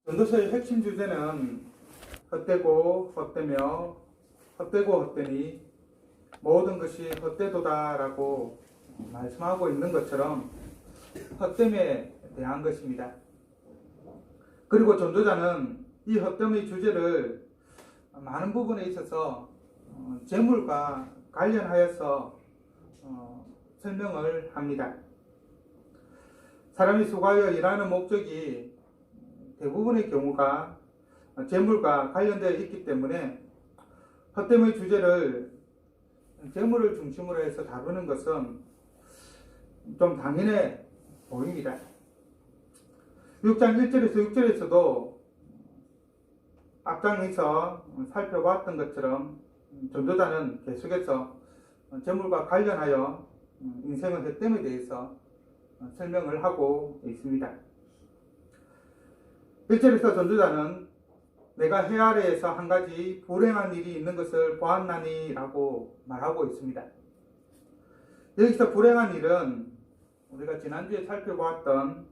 전도서의 핵심 주제는 헛되고 헛되며 헛되고 헛되니 모든 것이 헛되도다라고 말씀하고 있는 것처럼 헛됨에 대한 것입니다. 그리고 전도자는 이 헛됨의 주제를 많은 부분에 있어서 재물과 관련하여서 설명을 합니다. 사람이 수고하여 일하는 목적이 대부분의 경우가 재물과 관련되어 있기 때문에 헛됨의 주제를 재물을 중심으로 해서 다루는 것은 좀 당연해 보입니다. 6장 1절에서 6절에서도 앞장에서 살펴봤던 것처럼 전도자는 계속해서 재물과 관련하여 인생의 헛됨에 대해서 설명을 하고 있습니다. 1절에서 전도자는 내가 해 아래에서 한 가지 불행한 일이 있는 것을 보았나니 라고 말하고 있습니다. 여기서 불행한 일은 우리가 지난주에 살펴보았던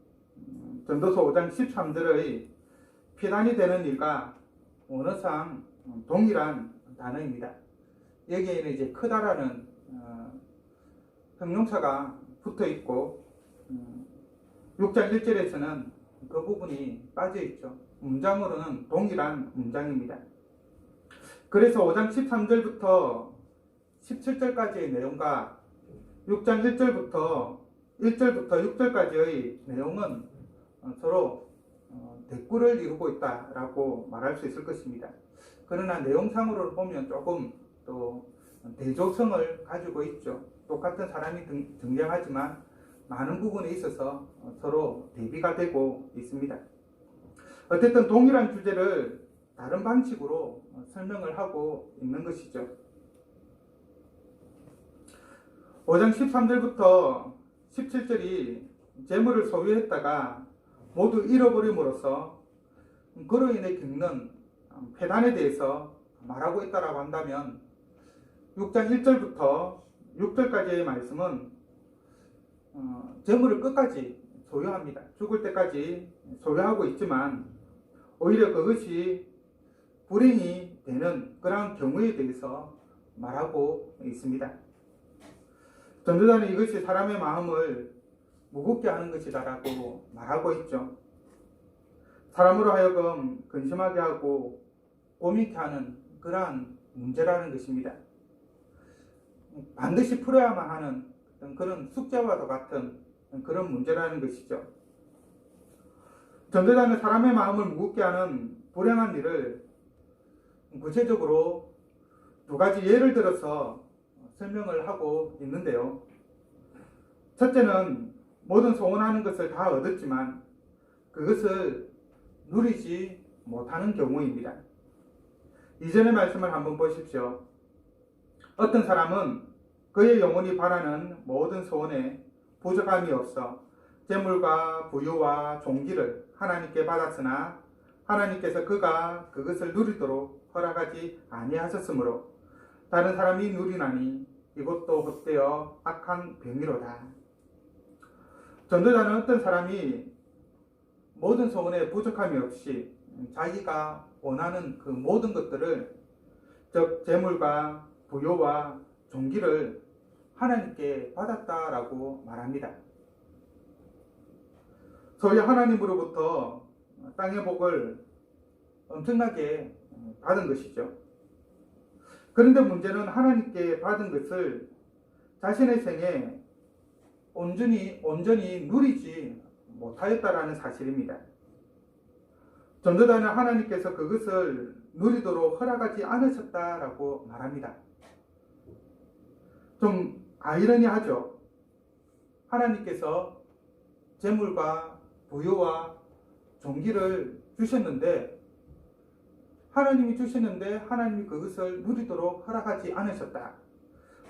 전도서 5장 13절의 피단이 되는 일과 원어상 동일한 단어입니다. 여기에는 이제 크다라는 형용사가 붙어 있고 6장 1절에서는 그 부분이 빠져 있죠. 문장으로는 동일한 문장입니다. 그래서 5장 13절부터 17절까지의 내용과 6장 1절부터 6절까지의 내용은 서로 대꾸를 이루고 있다라고 말할 수 있을 것입니다. 그러나 내용상으로 보면 조금 또 대조성을 가지고 있죠. 똑같은 사람이 등장하지만 많은 부분에 있어서 서로 대비가 되고 있습니다. 어쨌든 동일한 주제를 다른 방식으로 설명을 하고 있는 것이죠. 5장 13절부터 17절이 재물을 소유했다가 모두 잃어버림으로써 그로 인해 겪는 폐단에 대해서 말하고 있다고 한다면 6장 1절부터 6절까지의 말씀은 재물을 끝까지 소유합니다. 죽을 때까지 소유하고 있지만 오히려 그것이 불행이 되는 그런 경우에 대해서 말하고 있습니다. 전도자는 이것이 사람의 마음을 무겁게 하는 것이다라고 말하고 있죠. 사람으로 하여금 근심하게 하고 고민케 하는 그러한 문제라는 것입니다. 반드시 풀어야만 하는 그런 숙제와도 같은 그런 문제라는 것이죠. 전도자는 사람의 마음을 무겁게 하는 불행한 일을 구체적으로 두 가지 예를 들어서 설명을 하고 있는데요. 첫째는 모든 소원하는 것을 다 얻었지만 그것을 누리지 못하는 경우입니다. 이전의 말씀을 한번 보십시오. 어떤 사람은 그의 영혼이 바라는 모든 소원에 부족함이 없어 재물과 부유와 종기를 하나님께 받았으나 하나님께서 그가 그것을 누리도록 허락하지 아니하셨으므로 다른 사람이 누리나니 이것도 헛되어 악한 병이로다. 전도자는 어떤 사람이 모든 소원에 부족함이 없이 자기가 원하는 그 모든 것들을 즉 재물과 부유와 종기를 하나님께 받았다라고 말합니다. 소위 하나님으로부터 땅의 복을 엄청나게 받은 것이죠. 그런데 문제는 하나님께 받은 것을 자신의 생에 온전히 누리지 못하였다라는 사실입니다. 전도자는 하나님께서 그것을 누리도록 허락하지 않으셨다라고 말합니다. 좀 아이러니하죠. 하나님께서 재물과 부유와 종기를 주셨는데 하나님이 주시는데 하나님이 그것을 누리도록 허락하지 않으셨다.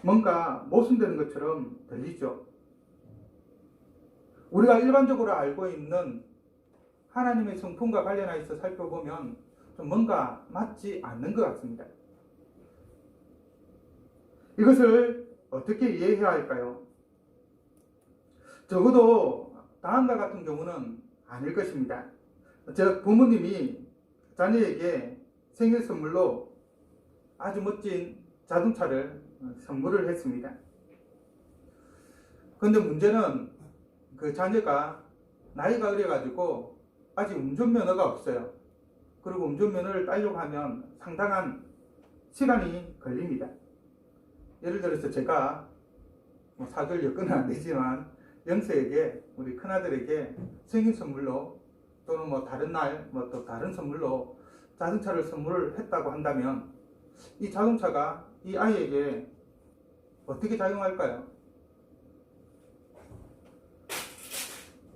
뭔가 모순되는 것처럼 들리죠. 우리가 일반적으로 알고 있는 하나님의 성품과 관련해서 살펴보면 좀 뭔가 맞지 않는 것 같습니다. 이것을 어떻게 이해해야 할까요? 적어도 다음과 같은 경우는 아닐 것입니다. 저 부모님이 자녀에게 생일 선물로 아주 멋진 자동차를 선물을 했습니다. 그런데 문제는 그 자녀가 나이가 어려가지고 아직 운전면허가 없어요. 그리고 운전면허를 따려고 하면 상당한 시간이 걸립니다. 예를 들어서 제가 사줄 여건은 안 되지만 영서에게, 우리 큰아들에게 생일 선물로 또는 다른 날 또 다른 선물로 자동차를 선물을 했다고 한다면 이 자동차가 이 아이에게 어떻게 작용할까요?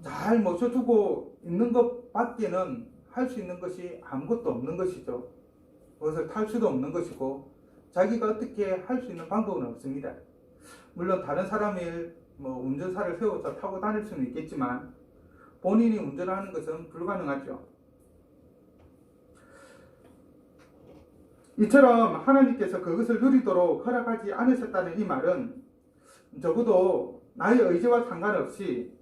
잘 모셔두고 있는 것 밖에는 할 수 있는 것이 아무것도 없는 것이죠. 그것을 탈 수도 없는 것이고 자기가 어떻게 할 수 있는 방법은 없습니다. 물론 다른 사람의 운전사를 세워서 타고 다닐 수는 있겠지만 본인이 운전을 하는 것은 불가능하죠. 이처럼 하나님께서 그것을 누리도록 허락하지 않으셨다는 이 말은 적어도 나의 의지와 상관없이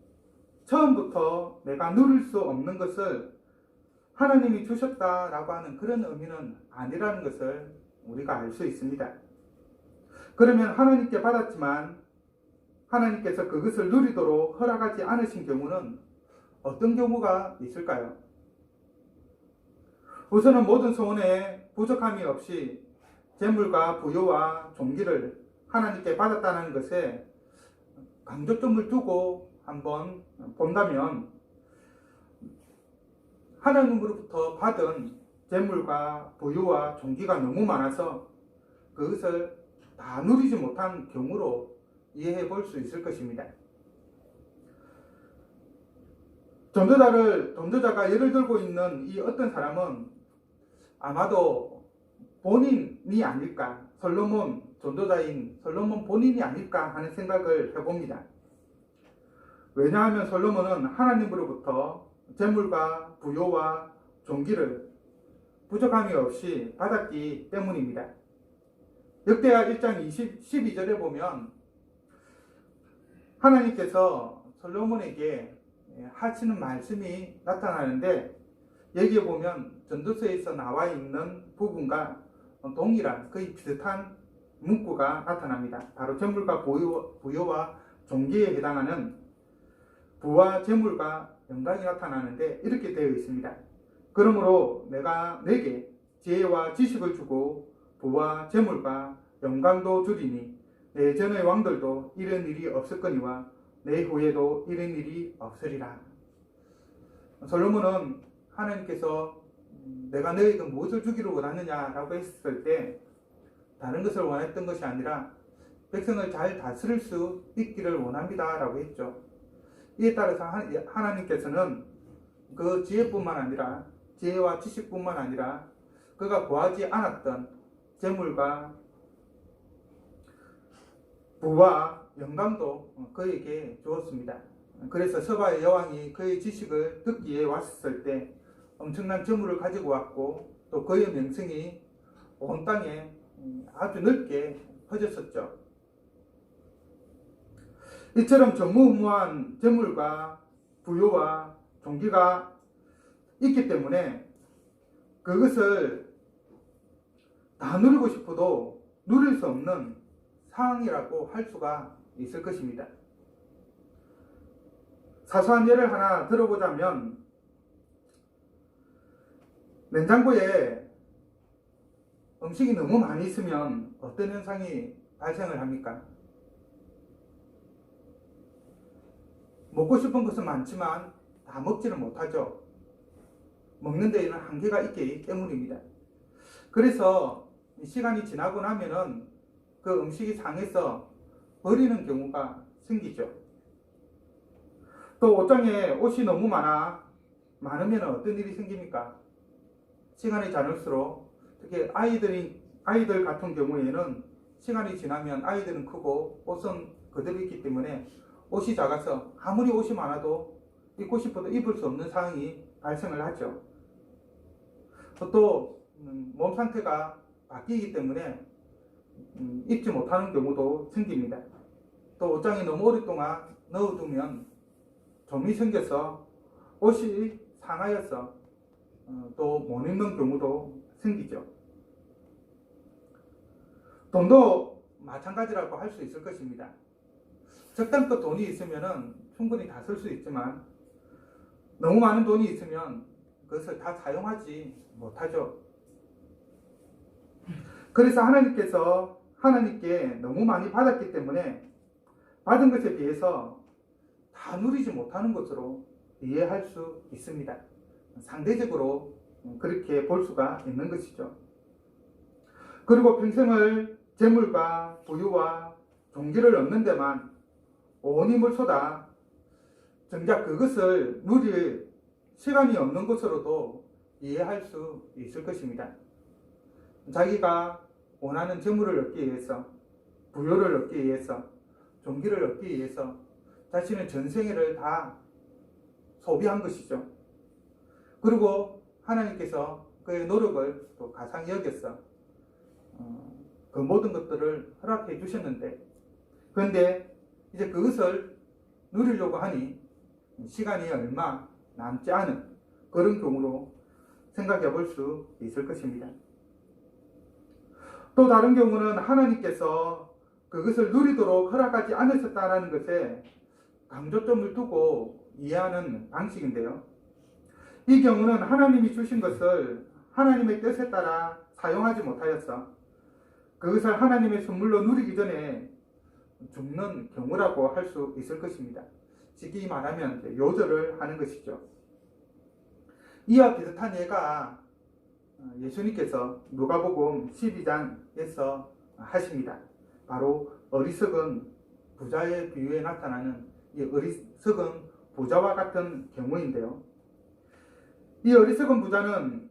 처음부터 내가 누릴 수 없는 것을 하나님이 주셨다라고 하는 그런 의미는 아니라는 것을 우리가 알 수 있습니다. 그러면 하나님께 받았지만 하나님께서 그것을 누리도록 허락하지 않으신 경우는 어떤 경우가 있을까요? 우선은 모든 소원에 부족함이 없이 재물과 부요와 종기를 하나님께 받았다는 것에 강조점을 두고 한번 본다면 하나님으로부터 받은 재물과 부유와 종기가 너무 많아서 그것을 다 누리지 못한 경우로 이해해 볼 수 있을 것입니다. 전도자가 예를 들고 있는 이 어떤 사람은 아마도 본인이 아닐까, 전도자인 솔로몬 본인이 아닐까 하는 생각을 해봅니다. 왜냐하면 솔로몬은 하나님으로부터 재물과 부요와 종기를 부족함이 없이 받았기 때문입니다. 역대하 1장 12절에 보면 하나님께서 솔로몬에게 하시는 말씀이 나타나는데 여기에 보면 전도서에서 나와 있는 부분과 동일한 거의 비슷한 문구가 나타납니다. 바로 재물과 부요와 종기에 해당하는 부와 재물과 영광이 나타나는데 이렇게 되어 있습니다. 그러므로 내가 내게 지혜와 지식을 주고 부와 재물과 영광도 주리니 내 전의 왕들도 이런 일이 없었거니와 내 후에도 이런 일이 없으리라. 솔로몬은 하나님께서 내가 너에게 무엇을 주기를 원하느냐라고 했을 때 다른 것을 원했던 것이 아니라 백성을 잘 다스릴 수 있기를 원합니다 라고 했죠. 이에 따라서 하나님께서는 그 지혜뿐만 아니라 지혜와 지식뿐만 아니라 그가 구하지 않았던 재물과 부와 영광도 그에게 주었습니다. 그래서 서바의 여왕이 그의 지식을 듣기에 왔을 때 엄청난 재물을 가지고 왔고 또 그의 명성이 온 땅에 아주 넓게 퍼졌었죠. 이처럼 전무후무한 재물과 부요와 종기가 있기 때문에 그것을 다 누리고 싶어도 누릴 수 없는 상황이라고 할 수가 있을 것입니다. 사소한 예를 하나 들어보자면 냉장고에 음식이 너무 많이 있으면 어떤 현상이 발생을 합니까? 먹고 싶은 것은 많지만 다 먹지는 못하죠. 먹는 데에는 한계가 있기 때문입니다. 그래서 시간이 지나고 나면은 그 음식이 상해서 버리는 경우가 생기죠. 또 옷장에 옷이 너무 많으면 어떤 일이 생깁니까? 시간이 지날수록 특히 아이들 같은 경우에는 시간이 지나면 아이들은 크고 옷은 그대로 있기 때문에 옷이 작아서 아무리 옷이 많아도 입고 싶어도 입을 수 없는 상황이 발생을 하죠. 또 몸 상태가 바뀌기 때문에 입지 못하는 경우도 생깁니다. 또 옷장에 너무 오랫동안 넣어두면 점이 생겨서 옷이 상하여서 또 못 입는 경우도 생기죠. 돈도 마찬가지라고 할 수 있을 것입니다. 적당껏 돈이 있으면 충분히 다 쓸 수 있지만 너무 많은 돈이 있으면 그것을 다 사용하지 못하죠. 그래서 하나님께 너무 많이 받았기 때문에 받은 것에 비해서 다 누리지 못하는 것으로 이해할 수 있습니다. 상대적으로 그렇게 볼 수가 있는 것이죠. 그리고 평생을 재물과 부유와 존귀를 얻는 데만 온 힘을 쏟아 정작 그것을 누릴 시간이 없는 것으로도 이해할 수 있을 것입니다. 자기가 원하는 재물을 얻기 위해서, 부유를 얻기 위해서, 존귀를 얻기 위해서 자신의 전생애를 다 소비한 것이죠. 그리고 하나님께서 그의 노력을 또 가상히 여겨서 그 모든 것들을 허락해 주셨는데, 그런데 이제 그것을 누리려고 하니 시간이 얼마 남지 않은 그런 경우로 생각해 볼 수 있을 것입니다. 또 다른 경우는 하나님께서 그것을 누리도록 허락하지 않으셨다는 것에 강조점을 두고 이해하는 방식인데요. 이 경우는 하나님이 주신 것을 하나님의 뜻에 따라 사용하지 못하여서 그것을 하나님의 선물로 누리기 전에 죽는 경우라고 할 수 있을 것입니다. 쉽게 말하면 요절을 하는 것이죠. 이와 비슷한 예가 예수님께서 누가복음 12장에서 하십니다. 바로 어리석은 부자의 비유에 나타나는 이 어리석은 부자와 같은 경우인데요. 이 어리석은 부자는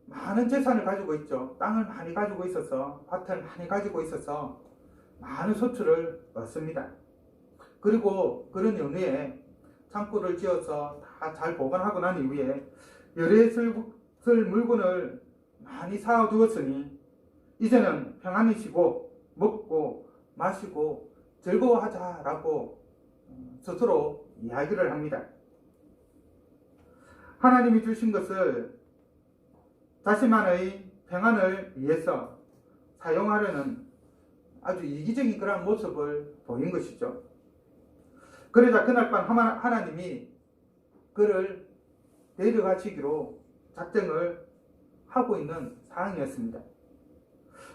많은 재산을 가지고 있죠. 땅을 많이 가지고 있어서, 밭을 많이 가지고 있어서 많은 소출을 얻습니다. 그리고 그런 연후에 창고를 지어서 다 잘 보관하고 난 이후에 열애슬 물건을 많이 사두었으니 이제는 평안히 쉬고 먹고 마시고 즐거워하자라고 스스로 이야기를 합니다. 하나님이 주신 것을 자신만의 평안을 위해서 사용하려는 아주 이기적인 그런 모습을 보인 것이죠. 그러자 그날 밤 하나님이 그를 데려가시기로 작정을 하고 있는 상황이었습니다.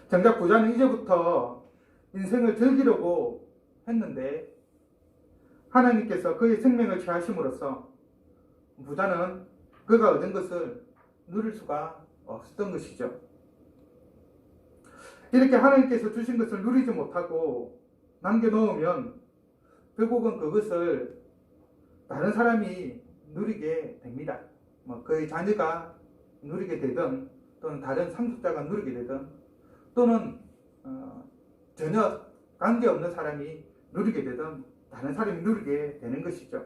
정작 부자는 이제부터 인생을 즐기려고 했는데 하나님께서 그의 생명을 취하심으로써 부자는 그가 얻은 것을 누릴 수가 없었던 것이죠. 이렇게 하나님께서 주신 것을 누리지 못하고 남겨놓으면 결국은 그것을 다른 사람이 누리게 됩니다. 그의 자녀가 누리게 되든 또는 다른 상속자가 누리게 되든 또는 전혀 관계없는 사람이 누리게 되든 다른 사람이 누리게 되는 것이죠.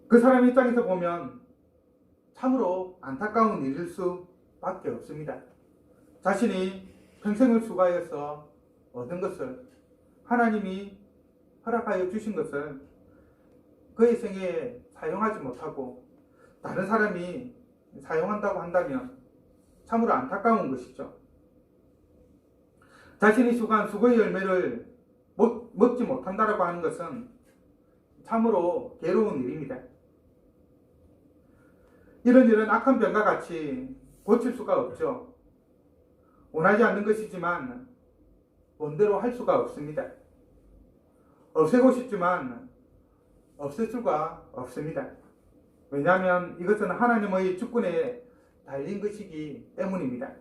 그 사람 입장에서 보면 참으로 안타까운 일일 수밖에 없습니다. 자신이 평생을 수고하여서 얻은 것을, 하나님이 허락하여 주신 것을 그의 생애에 사용하지 못하고 다른 사람이 사용한다고 한다면 참으로 안타까운 것이죠. 자신이 수고한 수고의 열매를 먹지 못한다라고 하는 것은 참으로 괴로운 일입니다. 이런 일은 악한 병과 같이 고칠 수가 없죠. 원하지 않는 것이지만 원대로 할 수가 없습니다. 없애고 싶지만 없앨 수가 없습니다. 왜냐하면 이것은 하나님의 주권에 달린 것이기 때문입니다.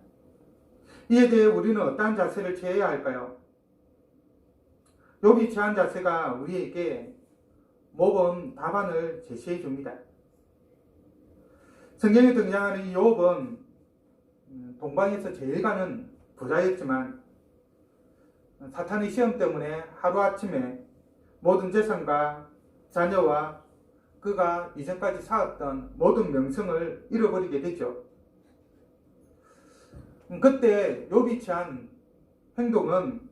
이에 대해 우리는 어떠한 자세를 취해야 할까요? 욥이 취한 자세가 우리에게 모범 답안을 제시해 줍니다. 성경에 등장하는 이 욥은 동방에서 제일 가는 부자였지만 사탄의 시험 때문에 하루아침에 모든 재산과 자녀와 그가 이전까지 쌓았던 모든 명성을 잃어버리게 되죠. 그때 욥이 취한 행동은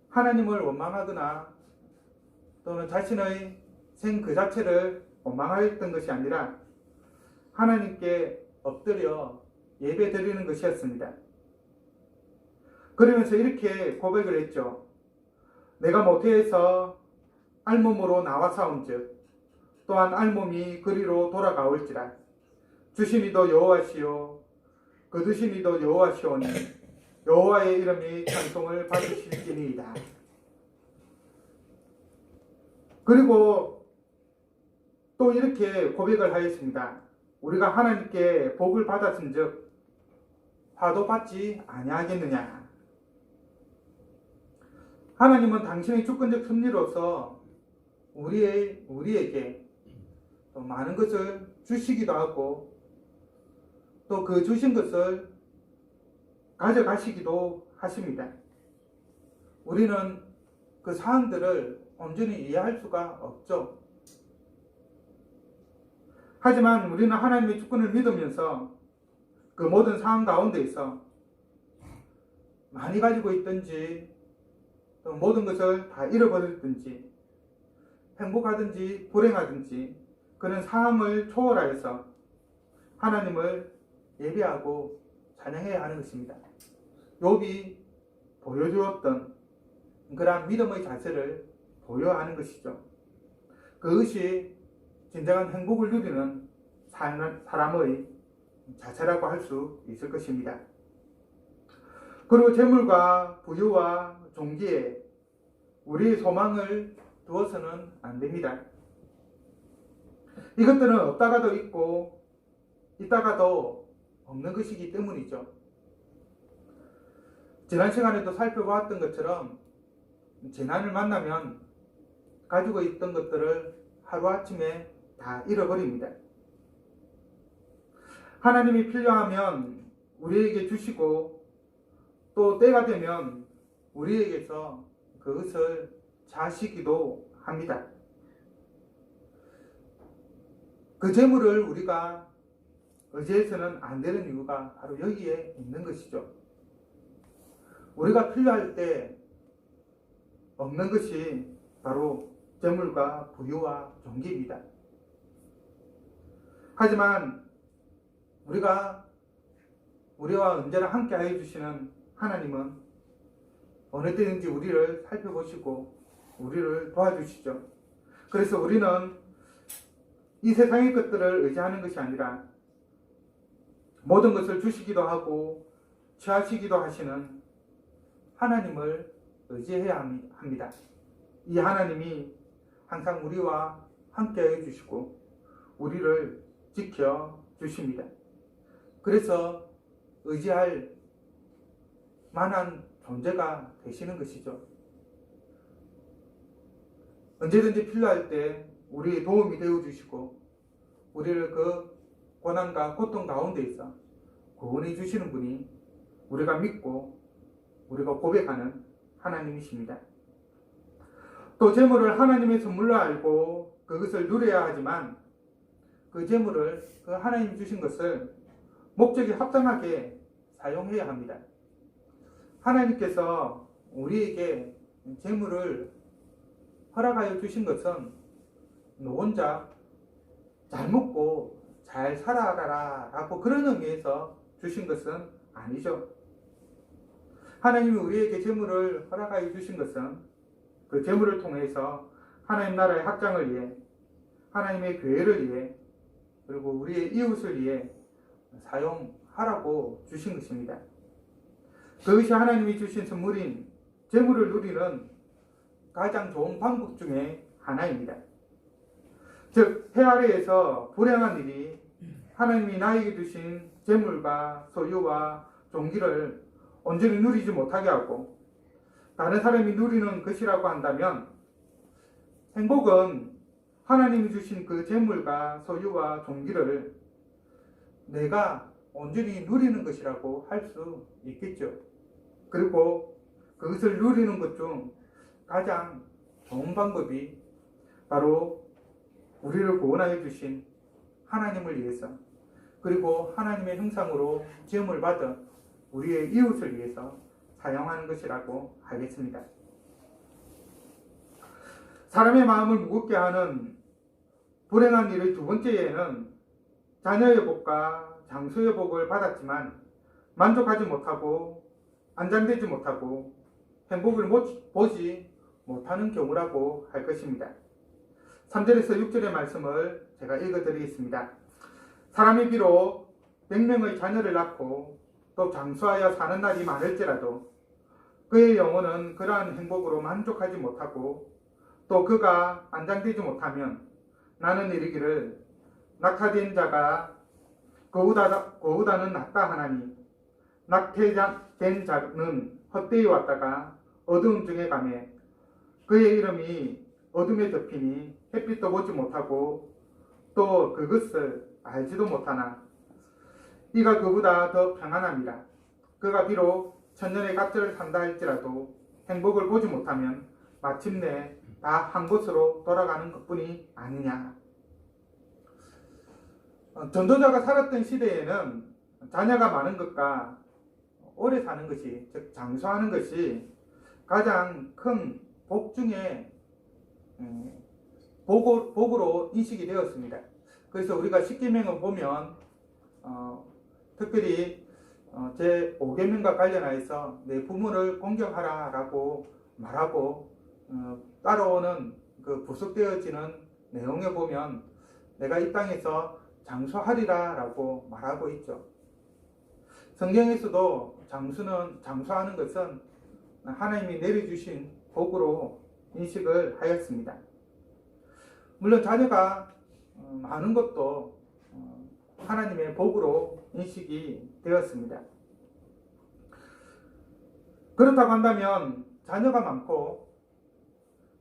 하나님을 원망하거나 또는 자신의 생 그 자체를 원망하였던 것이 아니라 하나님께 엎드려 예배 드리는 것이었습니다. 그러면서 이렇게 고백을 했죠. 내가 모태에서 알몸으로 나와사온즉 또한 알몸이 그리로 돌아가올지라. 주신 이도 여호와시요 거두신 이도 여호와시오니 여호와의 이름이 찬송을 받으실지니이다. 그리고 또 이렇게 고백을 하였습니다. 우리가 하나님께 복을 받았은즉 화도 받지 아니하겠느냐. 하나님은 당신의 주권적 섭리로서 우리에게 또 많은 것을 주시기도 하고 또 그 주신 것을 가져가시기도 하십니다. 우리는 그 사항들을 온전히 이해할 수가 없죠. 하지만 우리는 하나님의 주권을 믿으면서 그 모든 상황 가운데에서 많이 가지고 있든지 또 모든 것을 다 잃어버렸든지 행복하든지 불행하든지 그런 상황을 초월하여서 하나님을 예배하고 찬양해야 하는 것입니다. 욥이 보여주었던 그러한 믿음의 자세를 보여야 하는 것이죠. 그것이 진정한 행복을 누리는 사람의 자세라고 할 수 있을 것입니다. 그리고 재물과 부유와 종기에 우리의 소망을 두어서는 안 됩니다. 이것들은 없다가도 있고 있다가도 없는 것이기 때문이죠. 지난 시간에도 살펴보았던 것처럼 재난을 만나면 가지고 있던 것들을 하루아침에 다 잃어버립니다. 하나님이 필요하면 우리에게 주시고 또 때가 되면 우리에게서 그것을 자시기도 합니다. 그 재물을 우리가 의지해서는 안 되는 이유가 바로 여기에 있는 것이죠. 우리가 필요할 때 없는 것이 바로 재물과 부유와 종기입니다. 하지만 우리와 언제나 함께 하여 주시는 하나님은 어느 때든지 우리를 살펴보시고 우리를 도와주시죠. 그래서 우리는 이 세상의 것들을 의지하는 것이 아니라 모든 것을 주시기도 하고 취하시기도 하시는 하나님을 의지해야 합니다. 이 하나님이 항상 우리와 함께 해주시고 우리를 지켜주십니다. 그래서 의지할 만한 존재가 되시는 것이죠. 언제든지 필요할 때 우리의 도움이 되어주시고 우리를 그 고난과 고통 가운데에서 구원해 주시는 분이 우리가 믿고 우리가 고백하는 하나님이십니다. 또 재물을 하나님의 선물로 알고 그것을 누려야 하지만 그 재물을 그 하나님 주신 것을 목적에 합당하게 사용해야 합니다. 하나님께서 우리에게 재물을 허락하여 주신 것은 너 혼자 잘 먹고 잘 살아가라 라고 그런 의미에서 주신 것은 아니죠. 하나님이 우리에게 재물을 허락하여 주신 것은 그 재물을 통해서 하나님 나라의 확장을 위해 하나님의 교회를 위해 그리고 우리의 이웃을 위해 사용하라고 주신 것입니다. 그것이 하나님이 주신 선물인 재물을 누리는 가장 좋은 방법 중에 하나입니다. 즉 해 아래에서 불행한 일이 하나님이 나에게 주신 재물과 소유와 종기를 온전히 누리지 못하게 하고 다른 사람이 누리는 것이라고 한다면 행복은 하나님이 주신 그 재물과 소유와 종기를 내가 온전히 누리는 것이라고 할 수 있겠죠. 그리고 그것을 누리는 것 중 가장 좋은 방법이 바로 우리를 구원하여 주신 하나님을 위해서 그리고 하나님의 형상으로 지음을 받은 우리의 이웃을 위해서 사용하는 것이라고 하겠습니다. 사람의 마음을 무겁게 하는 불행한 일의 두 번째에는 자녀의 복과 장수의 복을 받았지만 만족하지 못하고 안장되지 못하고 행복을 보지 못하는 경우라고 할 것입니다. 3절에서 6절의 말씀을 제가 읽어드리겠습니다. 사람이 비록 100명의 자녀를 낳고 또 장수하여 사는 날이 많을지라도 그의 영혼은 그러한 행복으로 만족하지 못하고 또 그가 안장되지 못하면 나는 이르기를 낙타된 자가 거우다는 낫다 하나니 낙태된 자는 헛되이 왔다가 어두움 중에 가매 그의 이름이 어둠에 덮이니 햇빛도 보지 못하고 또 그것을 알지도 못하나 이가 그보다 더 평안함이라. 그가 비록 천년의 갑절을 산다 할지라도 행복을 보지 못하면 마침내 다 한 곳으로 돌아가는 것뿐이 아니냐. 전도자가 살았던 시대에는 자녀가 많은 것과 오래 사는 것이, 즉 장수하는 것이 가장 큰 복 중에 복으로 인식이 되었습니다. 그래서 우리가 십계명을 보면 특별히 제 5계명과 관련하여서 내 부모를 공경하라 라고 말하고 따라오는 그 부속되어지는 내용에 보면 내가 이 땅에서 장수하리라 라고 말하고 있죠. 성경에서도 장수하는 것은 하나님이 내려주신 복으로 인식을 하였습니다. 물론 자녀가 많은 것도 하나님의 복으로 인식이 되었습니다. 그렇다고 한다면 자녀가 많고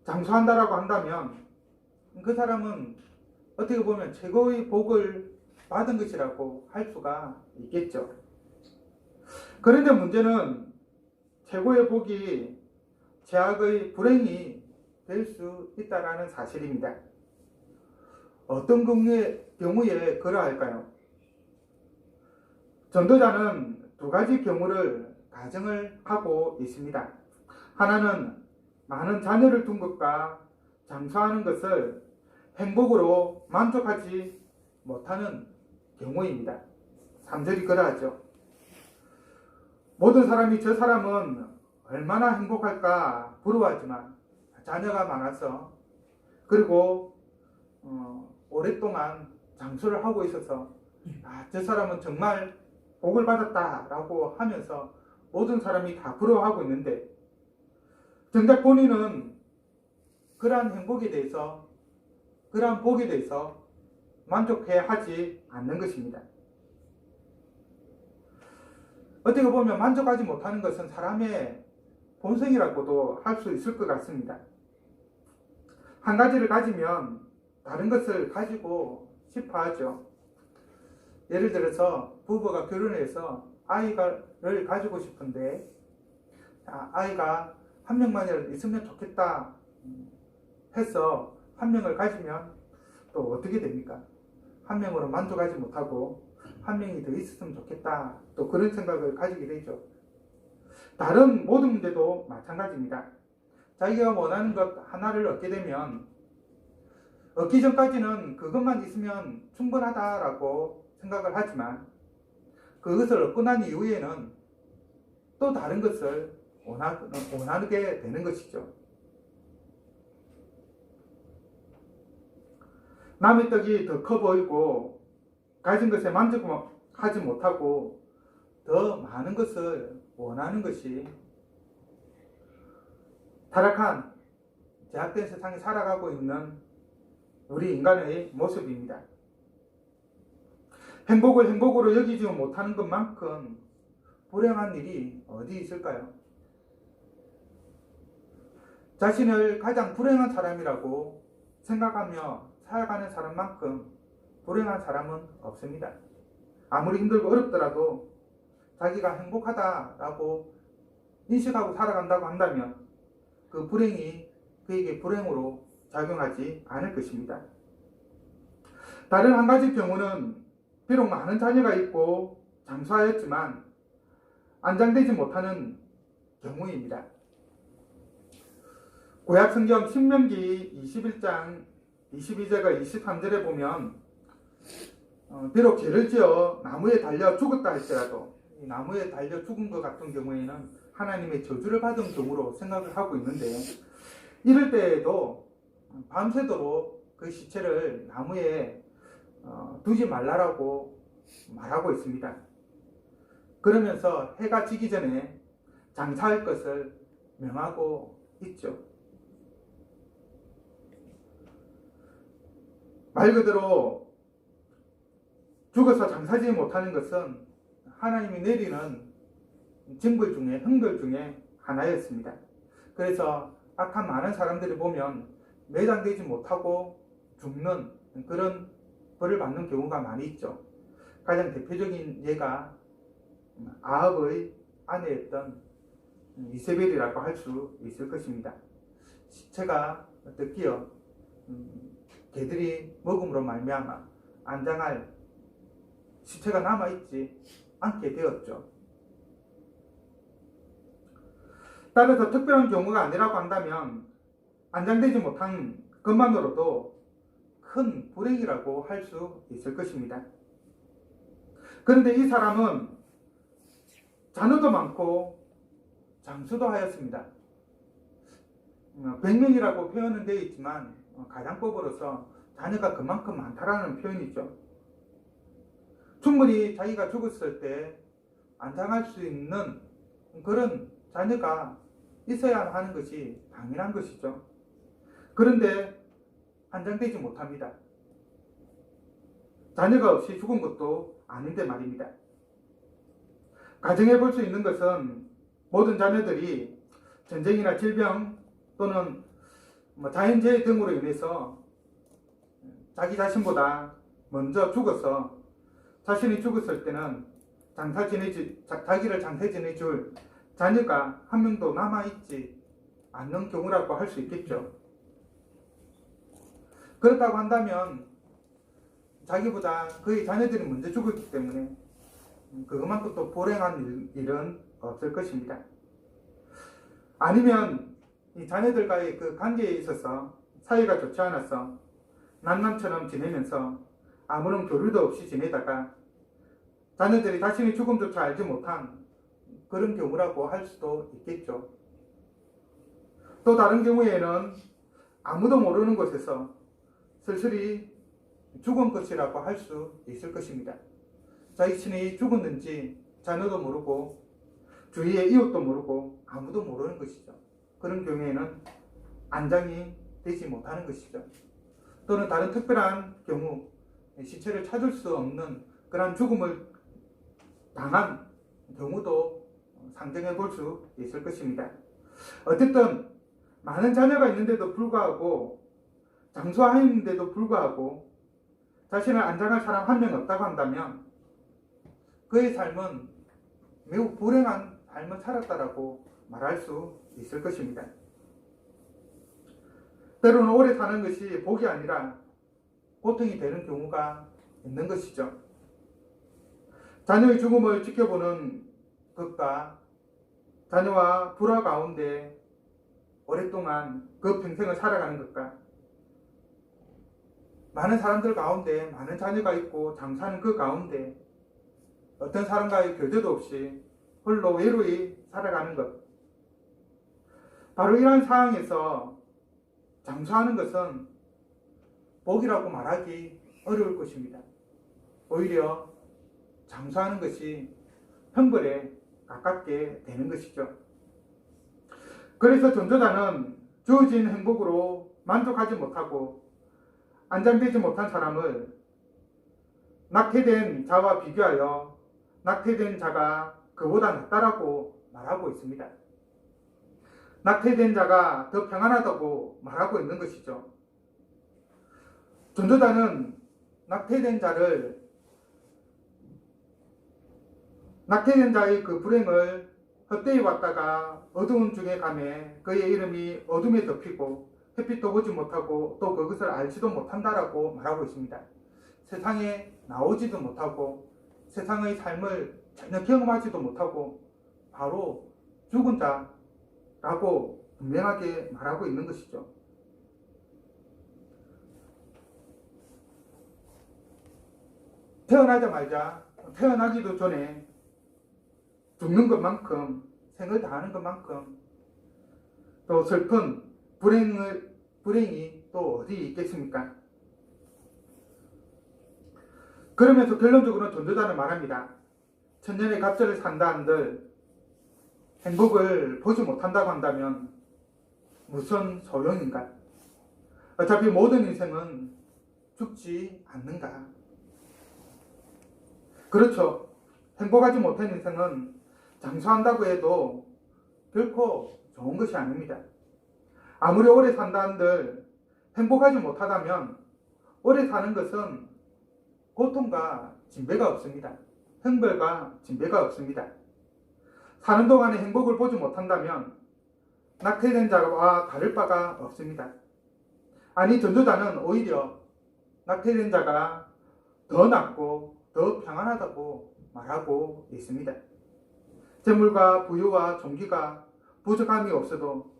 장수한다라고 한다면 그 사람은 어떻게 보면 최고의 복을 받은 것이라고 할 수가 있겠죠. 그런데 문제는 최고의 복이 최악의 불행이 될 수 있다는 사실입니다. 어떤 경우에 그러할까요? 전도자는 두 가지 경우를 가정을 하고 있습니다. 하나는 많은 자녀를 둔 것과 장수하는 것을 행복으로 만족하지 못하는 경우입니다. 3절이 그러하죠. 모든 사람이 저 사람은 얼마나 행복할까 부러워하지만 자녀가 많아서 그리고 오랫동안 장수를 하고 있어서 저 사람은 정말 복을 받았다라고 하면서 모든 사람이 다 부러워하고 있는데 정작 본인은 그러한 행복에 대해서 그러한 복에 대해서 만족해 하지 않는 것입니다. 어떻게 보면 만족하지 못하는 것은 사람의 본성이라고도 할 수 있을 것 같습니다. 한 가지를 가지면 다른 것을 가지고 싶어 하죠. 예를 들어서 부부가 결혼해서 아이를 가지고 싶은데 아이가 한 명만 있으면 좋겠다 해서 한 명을 가지면 또 어떻게 됩니까? 한 명으로 만족하지 못하고 한 명이 더 있었으면 좋겠다 또 그런 생각을 가지게 되죠. 다른 모든 문제도 마찬가지입니다. 자기가 원하는 것 하나를 얻게 되면 얻기 전까지는 그것만 있으면 충분하다라고 생각을 하지만 그것을 얻고 난 이후에는 또 다른 것을 원하게 되는 것이죠. 남의 떡이 더 커 보이고 가진 것에 만족하지 못하고 더 많은 것을 원하는 것이 타락한 제약된 세상에 살아가고 있는 우리 인간의 모습입니다. 행복을 행복으로 여기지 못하는 것만큼 불행한 일이 어디 있을까요? 자신을 가장 불행한 사람이라고 생각하며 살아가는 사람만큼 불행한 사람은 없습니다. 아무리 힘들고 어렵더라도 자기가 행복하다라고 인식하고 살아간다고 한다면 그 불행이 그에게 불행으로 작용하지 않을 것입니다. 다른 한 가지 경우는 비록 많은 자녀가 있고 장수하였지만 안장되지 못하는 경우입니다. 구약 성경 신명기 21장 22절과 23절에 보면 비록 죄를 지어 나무에 달려 죽었다 할지라도 이 나무에 달려 죽은 것 같은 경우에는 하나님의 저주를 받은 경우로 생각을 하고 있는데, 이럴 때에도 밤새도록 그 시체를 나무에 두지 말라라고 말하고 있습니다. 그러면서 해가 지기 전에 장사할 것을 명하고 있죠. 말 그대로 죽어서 장사지 못하는 것은 하나님이 내리는 징벌 중에, 형벌 중에 하나였습니다. 그래서 악한 많은 사람들이 보면 매장되지 못하고 죽는 그런 벌을 받는 경우가 많이 있죠. 가장 대표적인 예가 아합의 아내였던 이세벨이라고 할 수 있을 것입니다. 시체가 뜯기어 개들이 먹음으로 말미암아 안장할 시체가 남아있지 않게 되었죠. 따라서 특별한 경우가 아니라고 한다면 안장되지 못한 것만으로도 큰 불행이라고 할 수 있을 것입니다. 그런데 이 사람은 자녀도 많고 장수도 하였습니다. 100명이라고 표현은 되어 있지만 가장법으로서 자녀가 그만큼 많다라는 표현이죠. 충분히 자기가 죽었을 때 안장할 수 있는 그런 자녀가 있어야 하는 것이 당연한 것이죠. 그런데 안장되지 못합니다. 자녀가 없이 죽은 것도 아닌데 말입니다. 가정해 볼 수 있는 것은 모든 자녀들이 전쟁이나 질병 또는 자연재해 등으로 인해서 자기 자신보다 먼저 죽어서 자신이 죽었을 때는 자기를 장사 지내줄 자녀가 한 명도 남아있지 않는 경우라고 할 수 있겠죠. 그렇다고 한다면 자기보다 그의 자녀들이 먼저 죽었기 때문에 그것만큼 또 불행한 일은 없을 것입니다. 아니면 이 자녀들과의 그 관계에 있어서 사이가 좋지 않아서 남남처럼 지내면서 아무런 교류도 없이 지내다가 자녀들이 자신의 죽음조차 알지 못한 그런 경우라고 할 수도 있겠죠. 또 다른 경우에는 아무도 모르는 곳에서 슬슬이 죽은 것이라고 할 수 있을 것입니다. 자신이 죽었는지 자녀도 모르고 주위의 이웃도 모르고 아무도 모르는 것이죠. 그런 경우에는 안장이 되지 못하는 것이죠. 또는 다른 특별한 경우 시체를 찾을 수 없는 그런 죽음을 당한 경우도 상정해 볼 수 있을 것입니다. 어쨌든 많은 자녀가 있는데도 불구하고 장수하였는데도 불구하고 자신을 안장할 사람 한 명 없다고 한다면 그의 삶은 매우 불행한 삶을 살았다라고 말할 수 있을 것입니다. 때로는 오래 사는 것이 복이 아니라 고통이 되는 경우가 있는 것이죠. 자녀의 죽음을 지켜보는 것과 자녀와 불화 가운데 오랫동안 그 평생을 살아가는 것과 많은 사람들 가운데 많은 자녀가 있고 장사하는 그 가운데 어떤 사람과의 교제도 없이 홀로 외로이 살아가는 것, 바로 이러한 상황에서 장수하는 것은 복이라고 말하기 어려울 것입니다. 오히려 장수하는 것이 형벌에 가깝게 되는 것이죠. 그래서 전도자는 주어진 행복으로 만족하지 못하고 안장되지 못한 사람을 낙태된 자와 비교하여 낙태된 자가 그보다 낫다라고 말하고 있습니다. 낙태된 자가 더 평안하다고 말하고 있는 것이죠. 전도자는 낙태된 자의 그 불행을 헛되이 왔다가 어두운 중에 감에 그의 이름이 어둠에 덮이고 햇빛도 보지 못하고 또 그것을 알지도 못한다라고 말하고 있습니다. 세상에 나오지도 못하고 세상의 삶을 전혀 경험하지도 못하고 바로 죽은 자라고 분명하게 말하고 있는 것이죠. 태어나자마자 태어나기도 전에 죽는 것만큼 생을 다하는 것만큼 또 슬픈 불행이 또 어디 있겠습니까? 그러면서 결론적으로는 전도자는 말합니다. 천년의 갑절을 산다 한들 행복을 보지 못한다고 한다면 무슨 소용인가? 어차피 모든 인생은 죽지 않는가? 그렇죠. 행복하지 못한 인생은 장수한다고 해도 결코 좋은 것이 아닙니다. 아무리 오래 산다 한들 행복하지 못하다면 오래 사는 것은 고통과 진배가 없습니다. 형벌과 진배가 없습니다. 사는 동안에 행복을 보지 못한다면 낙태된 자와 다를 바가 없습니다. 아니, 전도자는 오히려 낙태된 자가 더 낫고 더 평안하다고 말하고 있습니다. 재물과 부유와 종기가 부족함이 없어도,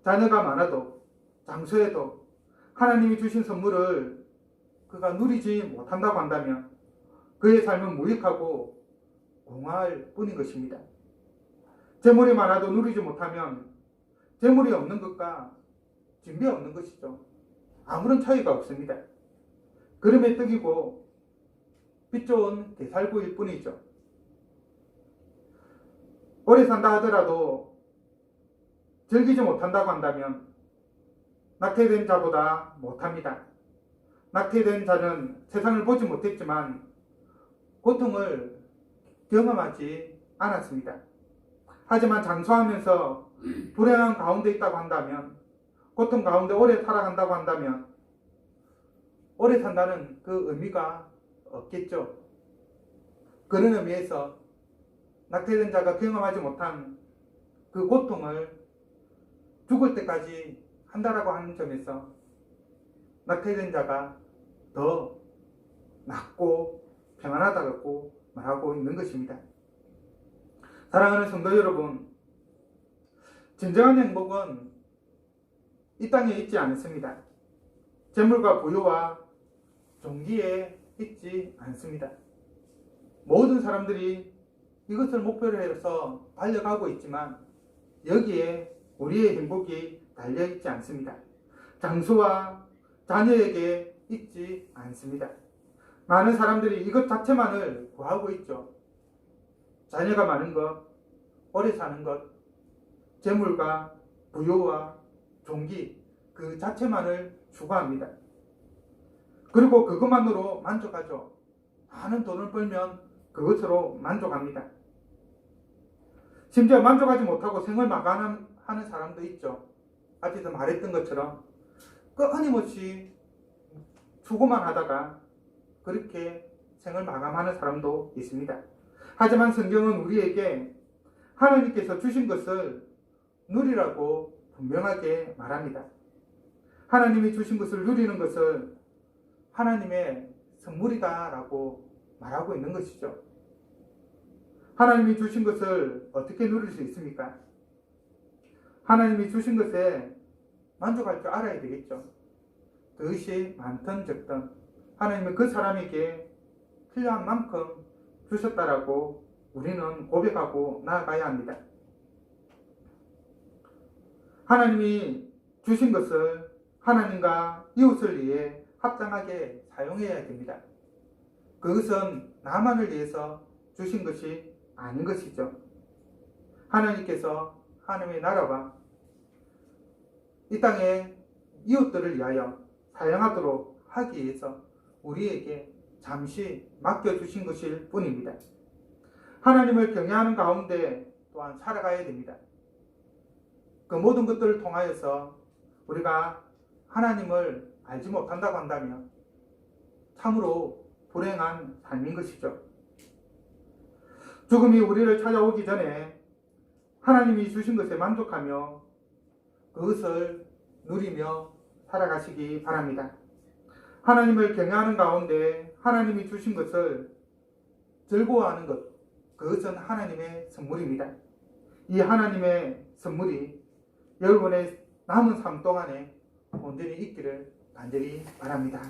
자녀가 많아도, 장수해도 하나님이 주신 선물을 그가 누리지 못한다고 한다면 그의 삶은 무익하고 공허할 뿐인 것입니다. 재물이 많아도 누리지 못하면 재물이 없는 것과 진배 없는 것이죠. 아무런 차이가 없습니다. 그름의 떡이고 빛 좋은 게살구일 뿐이죠. 오래 산다 하더라도 즐기지 못한다고 한다면 낙태된 자보다 못합니다. 낙태된 자는 세상을 보지 못했지만 고통을 경험하지 않았습니다. 하지만 장수하면서 불행한 가운데 있다고 한다면, 고통 가운데 오래 살아간다고 한다면 오래 산다는 그 의미가 없겠죠. 그런 의미에서 낙태된 자가 경험하지 못한 그 고통을 죽을 때까지 한다라고 하는 점에서 낙태된 자가 더 낫고 평안하다고 말하고 있는 것입니다. 사랑하는 성도 여러분, 진정한 행복은 이 땅에 있지 않습니다. 재물과 부유와 종기에 있지 않습니다. 모든 사람들이 이것을 목표로 해서 달려가고 있지만 여기에 우리의 행복이 달려있지 않습니다. 장수와 자녀에게 있지 않습니다. 많은 사람들이 이것 자체만을 구하고 있죠. 자녀가 많은 것, 오래 사는 것, 재물과 부유와 종기, 그 자체만을 추구합니다. 그리고 그것만으로 만족하죠. 많은 돈을 벌면 그것으로 만족합니다. 심지어 만족하지 못하고 생을 마감하는 사람도 있죠. 앞에서 말했던 것처럼 끊임없이 추구만 하다가 그렇게 생을 마감하는 사람도 있습니다. 하지만 성경은 우리에게 하나님께서 주신 것을 누리라고 분명하게 말합니다. 하나님이 주신 것을 누리는 것을 하나님의 선물이다 라고 말하고 있는 것이죠. 하나님이 주신 것을 어떻게 누릴 수 있습니까? 하나님이 주신 것에 만족할 줄 알아야 되겠죠. 그것이 많든 적든 하나님은 그 사람에게 필요한 만큼 주셨다라고 우리는 고백하고 나아가야 합니다. 하나님이 주신 것을 하나님과 이웃을 위해 합당하게 사용해야 됩니다. 그것은 나만을 위해서 주신 것이 아닌 것이죠. 하나님께서 하나님의 나라와 이 땅의 이웃들을 위하여 사용하도록 하기 위해서 우리에게 잠시 맡겨주신 것일 뿐입니다. 하나님을 경외하는 가운데 또한 살아가야 됩니다. 그 모든 것들을 통하여서 우리가 하나님을 알지 못한다고 한다면 참으로 불행한 삶인 것이죠. 죽음이 우리를 찾아오기 전에 하나님이 주신 것에 만족하며 그것을 누리며 살아가시기 바랍니다. 하나님을 경외하는 가운데 하나님이 주신 것을 즐거워하는 것, 그것은 하나님의 선물입니다. 이 하나님의 선물이 여러분의 남은 삶 동안에 온전히 있기를 간절히 바랍니다.